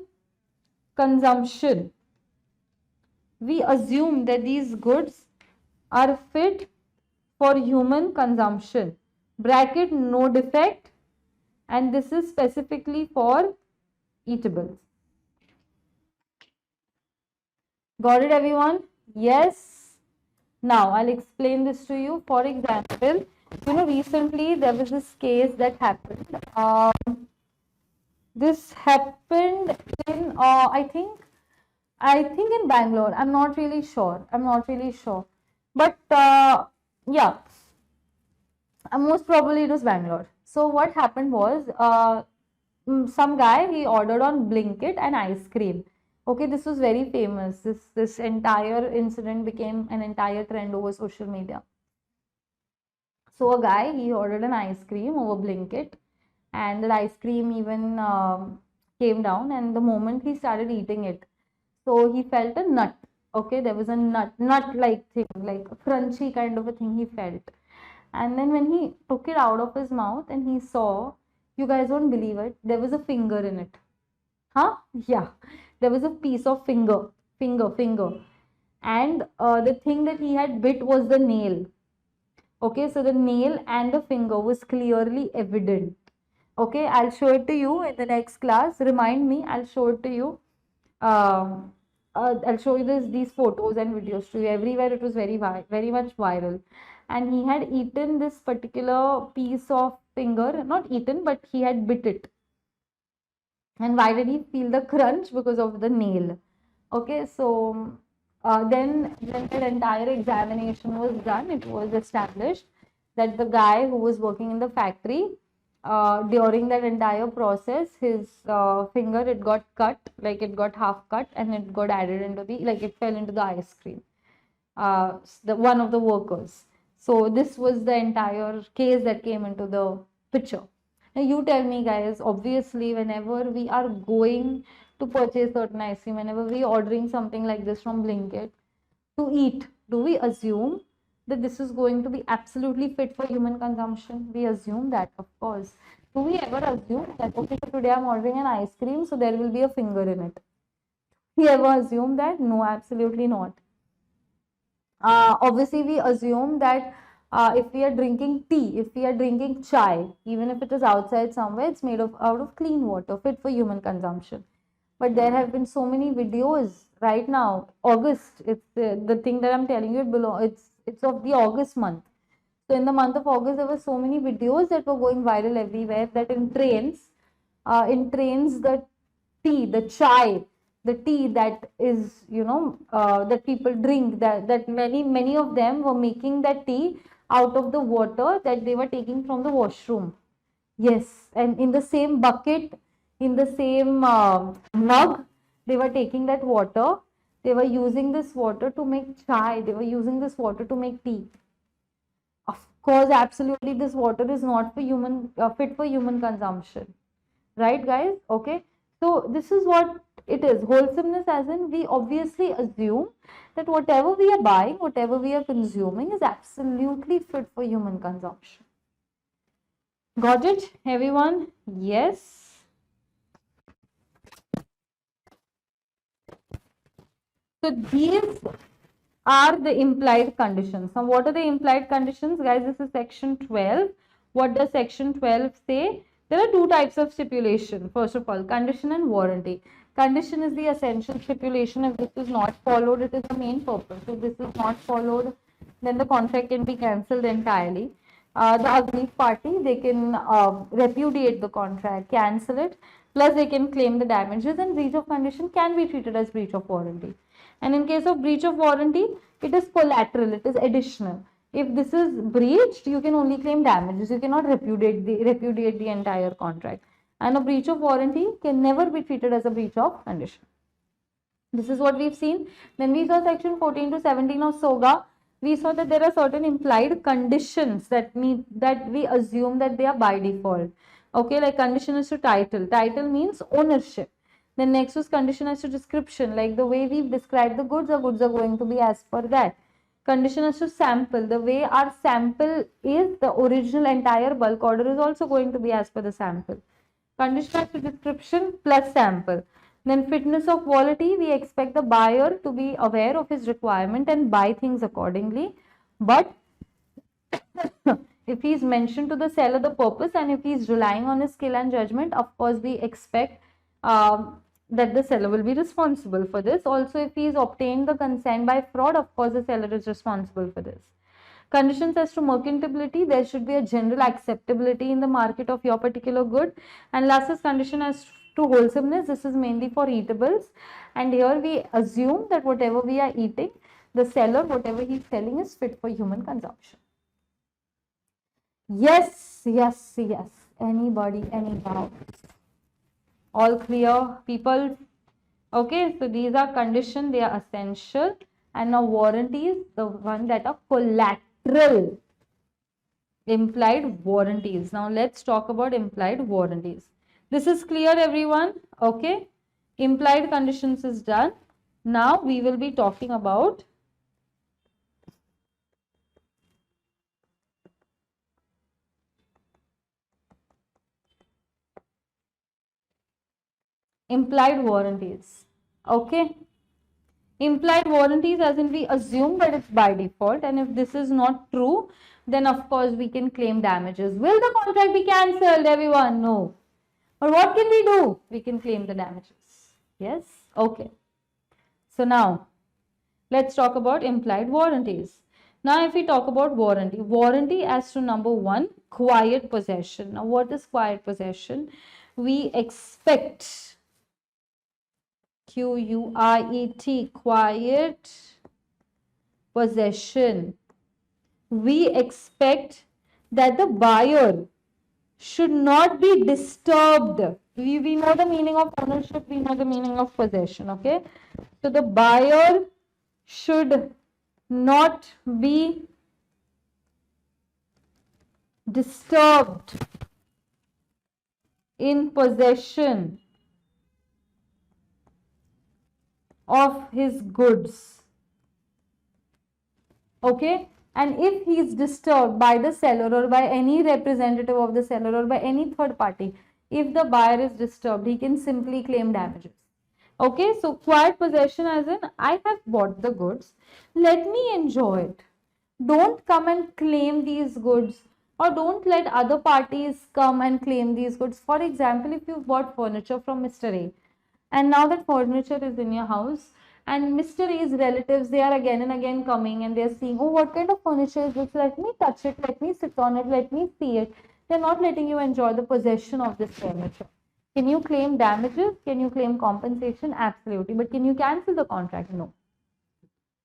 consumption. We assume that these goods are fit for human consumption. Bracket no defect, and this is specifically for eatables. Got it, everyone? Yes. Now I'll explain this to you. For example, recently there was this case that happened. This happened in I think in Bangalore. I'm not really sure. But yeah, most probably it was Bangalore. So what happened was, some guy, he ordered on Blinkit an ice cream. Okay, this was very famous. This entire incident became an entire trend over social media. So a guy, he ordered an ice cream over Blinkit, and the ice cream even came down, and the moment he started eating it, so he felt a nut. Okay, there was a nut like thing, like a crunchy kind of a thing he felt. And then when he took it out of his mouth and he saw, you guys won't believe it, there was a finger in it. Huh? Yeah, there was a piece of finger. And the thing that he had bit was the nail. Okay, so the nail and the finger was clearly evident. Okay, I'll show it to you in the next class. Remind me, I'll show it to you. I'll show you these photos and videos to you. Everywhere it was very much viral. And he had eaten this particular piece of finger, not eaten, but he had bit it. And why did he feel the crunch? Because of the nail. Okay, so then when the entire examination was done, it was established that the guy who was working in the factory, during that entire process, his finger, it got cut, like it got half cut, and it got added into it fell into the ice cream. One of the workers. So this was the entire case that came into the picture. Now you tell me, guys, obviously whenever we are going to purchase certain ice cream, whenever we are ordering something like this from Blinkit to eat, do we assume that this is going to be absolutely fit for human consumption? We assume that, of course. Do we ever assume that, okay, so today I'm ordering an ice cream, so there will be a finger in it? We ever assume that? No, absolutely not. Obviously, we assume that if we are drinking tea, if we are drinking chai, even if it is outside somewhere, it's made out of clean water, fit for human consumption. But there have been so many videos right now. August, it's the thing that I'm telling you. It's of the August month. So in the month of August, there were so many videos that were going viral everywhere, that in trains, the tea, the chai, the tea that is, that people drink, that many of them were making that tea out of the water that they were taking from the washroom. Yes, and in the same bucket, in the same mug, they were taking that water. They were using this water to make chai. They were using this water to make tea. Of course, absolutely, this water is not for fit for human consumption. Right, guys? Okay. So this is what it is. Wholesomeness, as in, we obviously assume that whatever we are buying, whatever we are consuming, is absolutely fit for human consumption. Got it, everyone? Yes. So these are the implied conditions. Now, what are the implied conditions? Guys, this is section 12. What does section 12 say? There are two types of stipulation. First of all, condition and warranty. Condition is the essential stipulation. If this is not followed, it is the main purpose. If this is not followed, then the contract can be cancelled entirely. The aggrieved party, they can repudiate the contract, cancel it, plus they can claim the damages, and breach of condition can be treated as breach of warranty. And in case of breach of warranty, it is collateral, it is additional. If this is breached, you can only claim damages. You cannot repudiate the entire contract. And a breach of warranty can never be treated as a breach of condition. This is what we've seen. Then we saw section 14 to 17 of SOGA. we saw that there are certain implied conditions that we assume that they are by default. Okay, like condition is to title. Title means ownership. Then next was condition as to description, like the way we've described the goods are going to be as per that. Condition as to sample, the way our sample is, the original entire bulk order is also going to be as per the sample. Condition as to description plus sample. Then fitness of quality, we expect the buyer to be aware of his requirement and buy things accordingly. But if he's mentioned to the seller the purpose and if he's relying on his skill and judgment, of course we expect that the seller will be responsible for this. Also, if he's obtained the consent by fraud, of course the seller is responsible for this. Conditions as to merchantability, there should be a general acceptability in the market of your particular good. And last is condition as to wholesomeness. This is mainly for eatables, and here we assume that whatever we are eating, the seller, whatever he's selling, is fit for human consumption. Yes, yes, yes. Anybody, any doubts? All clear, people? Okay, so these are conditions, they are essential. And now warranties, the one that are collateral. Implied warranties. Now let's talk about implied warranties. This is clear, everyone? Okay. Implied conditions is done. Now we will be talking about implied warranties. Okay. Implied warranties, as in we assume that it's by default, and if this is not true, then of course we can claim damages. Will the contract be cancelled, everyone? No. Or what can we do? We can claim the damages. Yes? Okay. So now, let's talk about implied warranties. Now, if we talk about warranty, warranty as to number one, quiet possession. Now, what is quiet possession? We expect Q-U-I-E-T, quiet possession. We expect that the buyer should not be disturbed. We know the meaning of ownership, we know the meaning of possession, okay? So the buyer should not be disturbed in possession of his goods. Okay, and if he is disturbed by the seller or by any representative of the seller or by any third party, if the buyer is disturbed, he can simply claim damages. Okay, so quiet possession as in, I have bought the goods, let me enjoy it. Don't come and claim these goods, or don't let other parties come and claim these goods. For example, if you've bought furniture from Mr. A, and now that furniture is in your house, and Mr. A's relatives, they are again and again coming and they're seeing, oh, what kind of furniture is this? Let me touch it, let me sit on it, let me see it. They're not letting you enjoy the possession of this furniture. Can you claim damages? Can you claim compensation? Absolutely. But can you cancel the contract? No.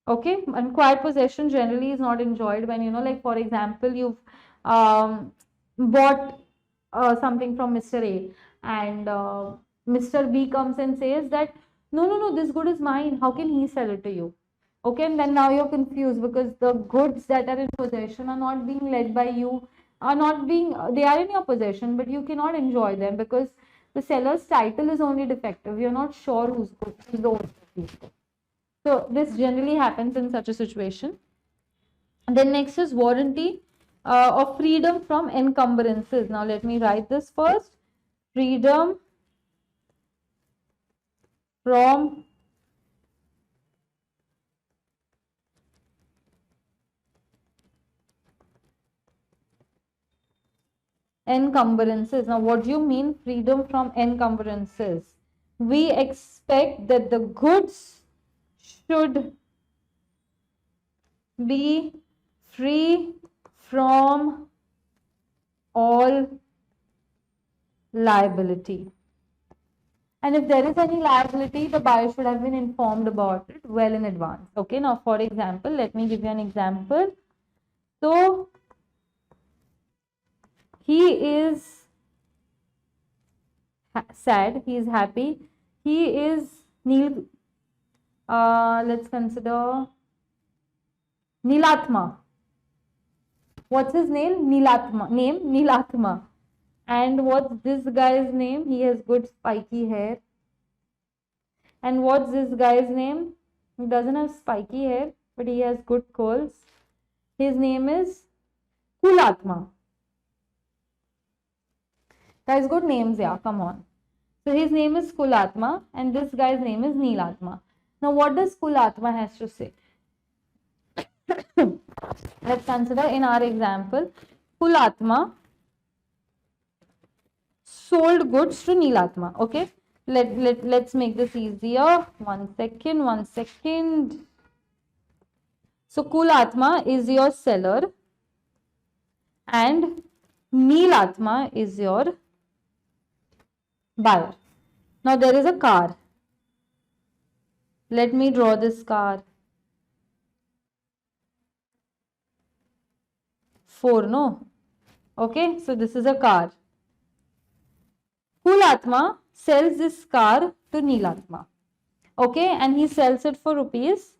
Okay, and quiet possession generally is not enjoyed when, you know, like for example, you've bought something from Mr. A, and Mr. B comes and says that no, this good is mine, how can he sell it to you? Okay, and then now you're confused because the goods that are in possession are not being led by you, are not being, they are in your possession, but you cannot enjoy them because the seller's title is only defective. You're not sure who's the owner of these goods. So this generally happens in such a situation. And then next is warranty of freedom from encumbrances. Now let me write this first. Freedom from encumbrances. Now what do you mean freedom from encumbrances? We expect that the goods should be free from all liability. And if there is any liability, the buyer should have been informed about it well in advance. Okay, now for example, let me give you an example. So, he is sad, he is happy, he is let's consider Nilatma. What's his name? Nilatma. And what's this guy's name? He has good spiky hair. And what's this guy's name? He doesn't have spiky hair, but he has good curls. His name is Kulatma. Guys, good names, yeah, come on. So his name is Kulatma and this guy's name is Nilatma. Now what does Kulatma has to say? Let's consider in our example, Kulatma sold goods to Nilatma. Okay, let's make this easier. One second. So Kulatma is your seller and Nilatma is your buyer. Now there is a car. Let me draw this car. 4, no? Okay, so this is a car. Kulatma sells this car to Nilatma. Okay, and he sells it for rupees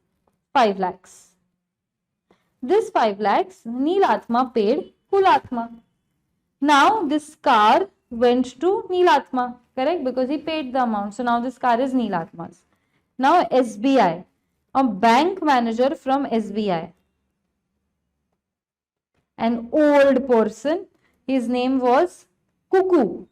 5 lakhs. This 5 lakhs Nilatma paid Kulatma. Now this car went to Nilatma, correct? Because he paid the amount. So now this car is Nilatma's. Now SBI, a bank manager from SBI, an old person, his name was Cuckoo.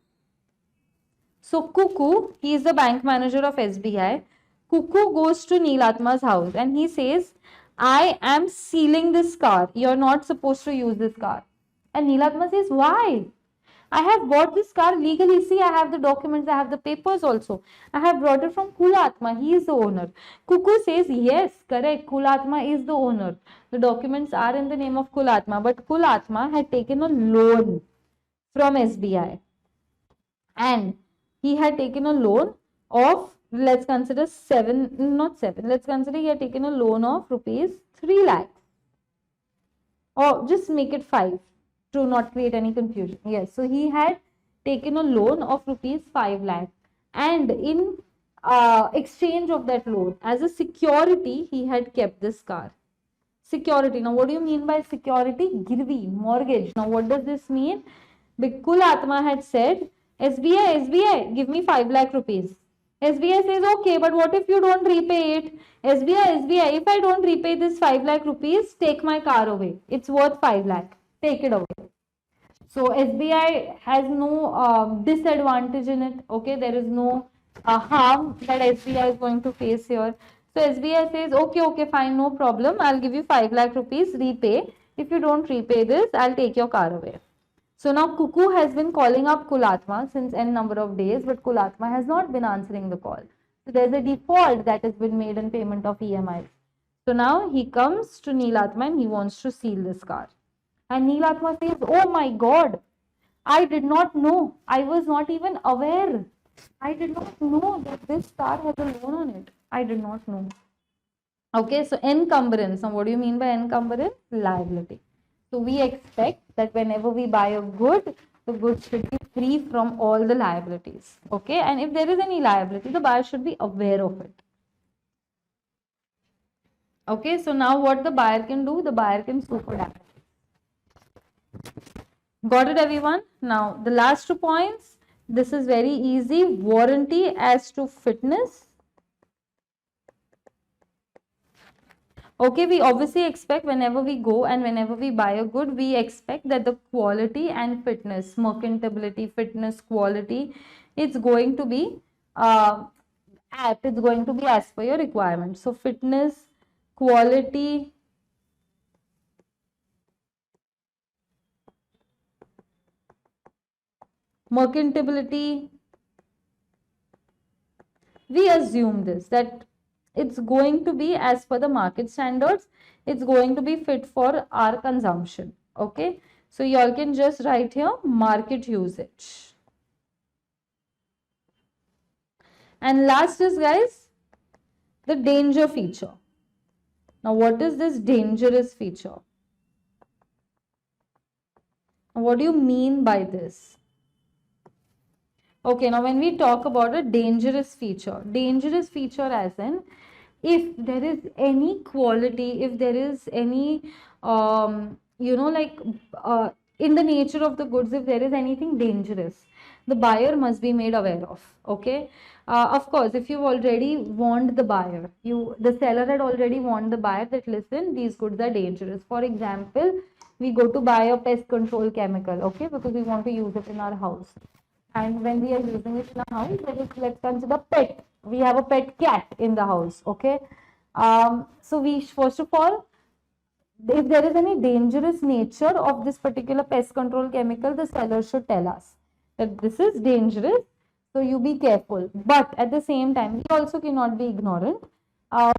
So Cuckoo, he is the bank manager of SBI. Cuckoo goes to Nilatma's house and he says, I am sealing this car. You're not supposed to use this car. And Nilatma says, why? I have bought this car legally. See, I have the documents, I have the papers also. I have brought it from Kulatma. He is the owner. Cuckoo says, yes, correct. Kulatma is the owner. The documents are in the name of Kulatma. But Kulatma had taken a loan from SBI. And he had taken a loan of, let's consider let's consider he had taken a loan of rupees 3 lakhs. Or just make it 5 to not create any confusion. Yes, so he had taken a loan of rupees 5 lakhs. And in exchange of that loan, as a security, he had kept this car. Security. Now, what do you mean by security? Girvi, mortgage. Now, what does this mean? Kulatma had said, SBI, give me 5 lakh rupees. SBI says, okay, but what if you don't repay it? SBI, if I don't repay this 5 lakh rupees, take my car away. It's worth 5 lakh. Take it away. So SBI has no disadvantage in it. Okay, there is no harm that SBI is going to face here. So SBI says, okay, fine, no problem. I'll give you 5 lakh rupees, repay. If you don't repay this, I'll take your car away. So now Cuckoo has been calling up Kulatma since n number of days, but Kulatma has not been answering the call. So there's a default that has been made in payment of EMIs. So now he comes to Nilatma and he wants to seal this car. And Nilatma says, oh my God, I did not know. I was not even aware. I did not know that this car has a loan on it. I did not know. Okay, so encumbrance. Now what do you mean by encumbrance? Liability. So we expect that whenever we buy a good, the good should be free from all the liabilities. Okay, and if there is any liability, the buyer should be aware of it. Okay, so now what the buyer can do? The buyer can sue for damage. Got it, everyone? Now the last 2 points. This is very easy. Warranty as to fitness. Okay, we obviously expect whenever we go and whenever we buy a good, we expect that the quality and fitness, merchantability, fitness, quality, it's going to be it's going to be as per your requirements. So fitness, quality, merchantability, we assume this, that it's going to be as per the market standards. It's going to be fit for our consumption. Okay, so you all can just write here market usage. And last is, guys, the danger feature. Now what is this dangerous feature? What do you mean by this? Okay, now when we talk about a dangerous feature as in if there is any quality, if there is any, like in the nature of the goods, if there is anything dangerous, the buyer must be made aware of. Okay. Of course, if you've already warned the buyer, the seller had already warned the buyer that listen, these goods are dangerous. For example, we go to buy a pest control chemical, okay, because we want to use it in our house. And when we are using it in a house, let's consider pet. We have a pet cat in the house, okay. So we first of all, if there is any dangerous nature of this particular pest control chemical, the seller should tell us that this is dangerous, so you be careful. But at the same time, we also cannot be ignorant.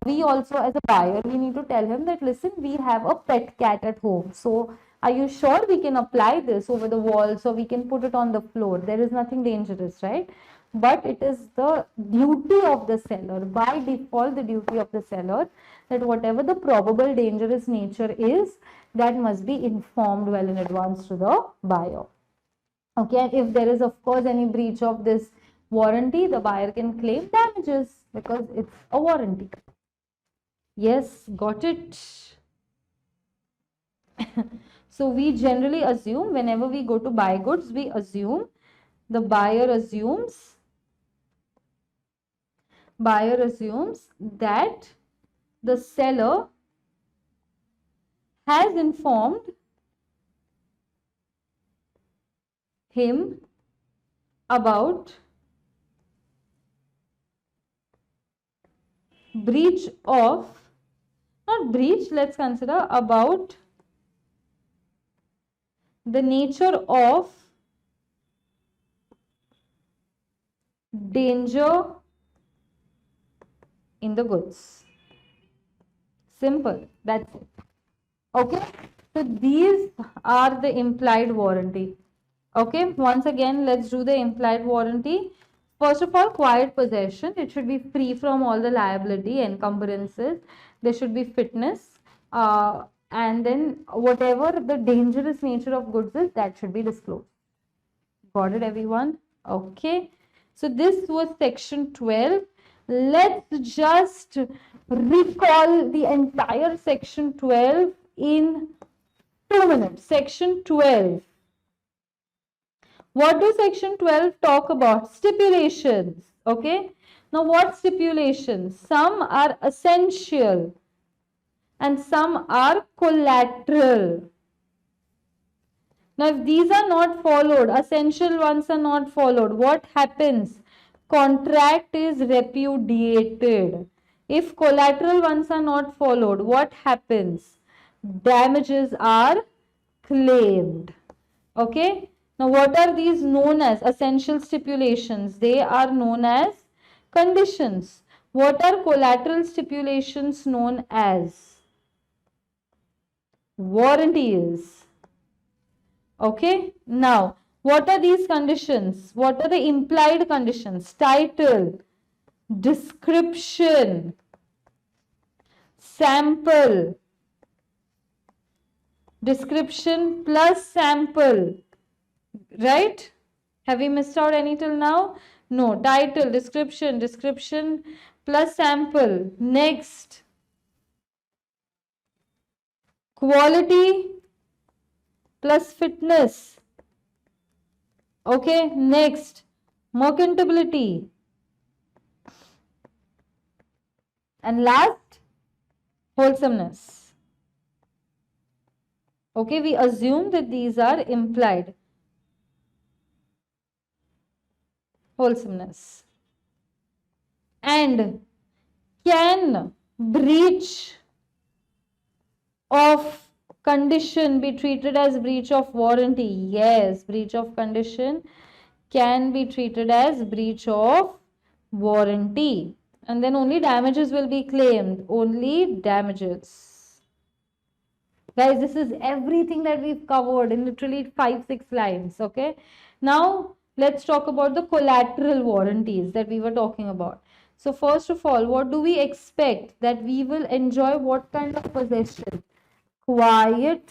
We also, as a buyer, we need to tell him that listen, we have a pet cat at home, so are you sure we can apply this over the walls, or we can put it on the floor? There is nothing dangerous, right? But it is the duty of the seller, by default the duty of the seller, that whatever the probable dangerous nature is, that must be informed well in advance to the buyer. Okay, and if there is of course any breach of this warranty, the buyer can claim damages because it's a warranty. Yes, got it. So we generally assume, whenever we go to buy goods, we assume, the buyer assumes that the seller has informed him about breach of, not breach, let's consider about the nature of danger in the goods. Simple, that's it. Okay, so these are the implied warranty. Okay, once again, let's do the implied warranty. First of all, quiet possession. It should be free from all the liability, encumbrances. There should be fitness. And then whatever the dangerous nature of goods is, that should be disclosed. Got it, everyone? Okay. So this was section 12. Let's just recall the entire section 12 in 2 minutes. Section 12. What does section 12 talk about? Stipulations. Okay. Now what stipulations? Some are essential and some are collateral. Now if these are not followed, essential ones are not followed, what happens? Contract is repudiated. If collateral ones are not followed, what happens? Damages are claimed. Okay. Now what are these known as? Essential stipulations. They are known as conditions. What are collateral stipulations known as? Warranties. Okay. Now what are these conditions? What are the implied conditions? Title, description, sample, description plus sample, right? Have we missed out any till now? No. Title, description plus sample. Next, quality plus fitness. Okay. Next, merchantability. And last, wholesomeness. Okay, we assume that these are implied. Wholesomeness. And can breach of condition be treated as breach of warranty? Yes, breach of condition can be treated as breach of warranty. And then only damages will be claimed. Only damages. Guys, this is everything that we've covered in literally 5-6 lines. Okay. Now, let's talk about the collateral warranties that we were talking about. So, first of all, what do we expect? That we will enjoy what kind of possession? Quiet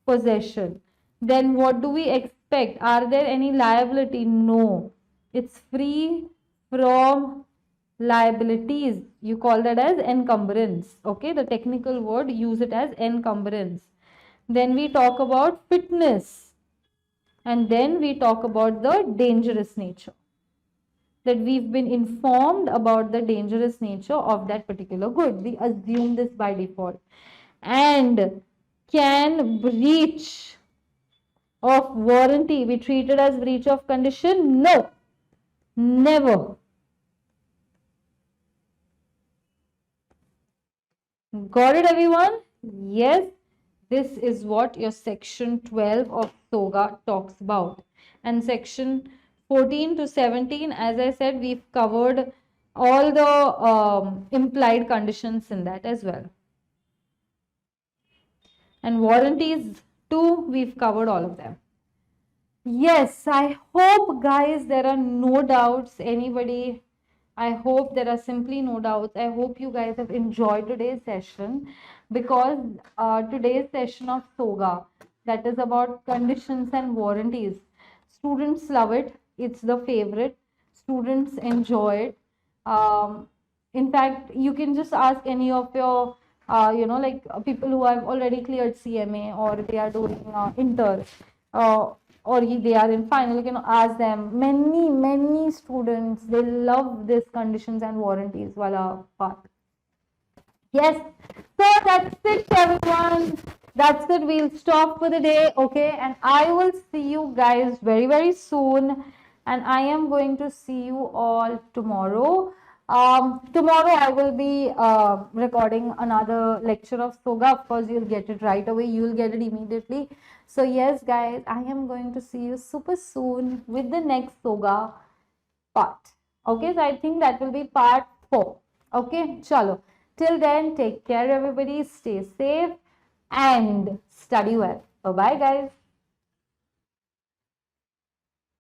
possession. Then what do we expect? Are there any liability? No. It's free from liabilities, you call that as encumbrance. Okay, the technical word, use it as encumbrance. Then we talk about fitness, and then we talk about the dangerous nature, that we've been informed about the dangerous nature of that particular good. We assume this by default. And can breach of warranty be treated as breach of condition? No, never. Got it, everyone? Yes, this is what your section 12 of SOGA talks about. And section 14 to 17, as I said, we've covered all the implied conditions in that as well. And warranties too, we've covered all of them. Yes, I hope, guys, there are no doubts. Anybody, I hope there are simply no doubts. I hope you guys have enjoyed today's session, because today's session of SOGA, that is about conditions and warranties, students love it. It's the favorite. Students enjoy it. In fact, you can just ask any of your people who have already cleared CMA, or they are doing inter, or they are in final. You can ask them. Many students, they love this conditions and warranties wala part. Yes, so that's it, everyone. That's it. We'll stop for the day. Okay, and I will see you guys very soon, and I am going to see you all tomorrow. Tomorrow I will be recording another lecture of SOGA. Of course, you'll get it right away. You'll get it immediately. So yes, guys, I am going to see you super soon with the next SOGA part. Okay, so I think that will be part 4. Okay, chalo. Till then, take care, everybody. Stay safe and study well. Bye-bye, guys.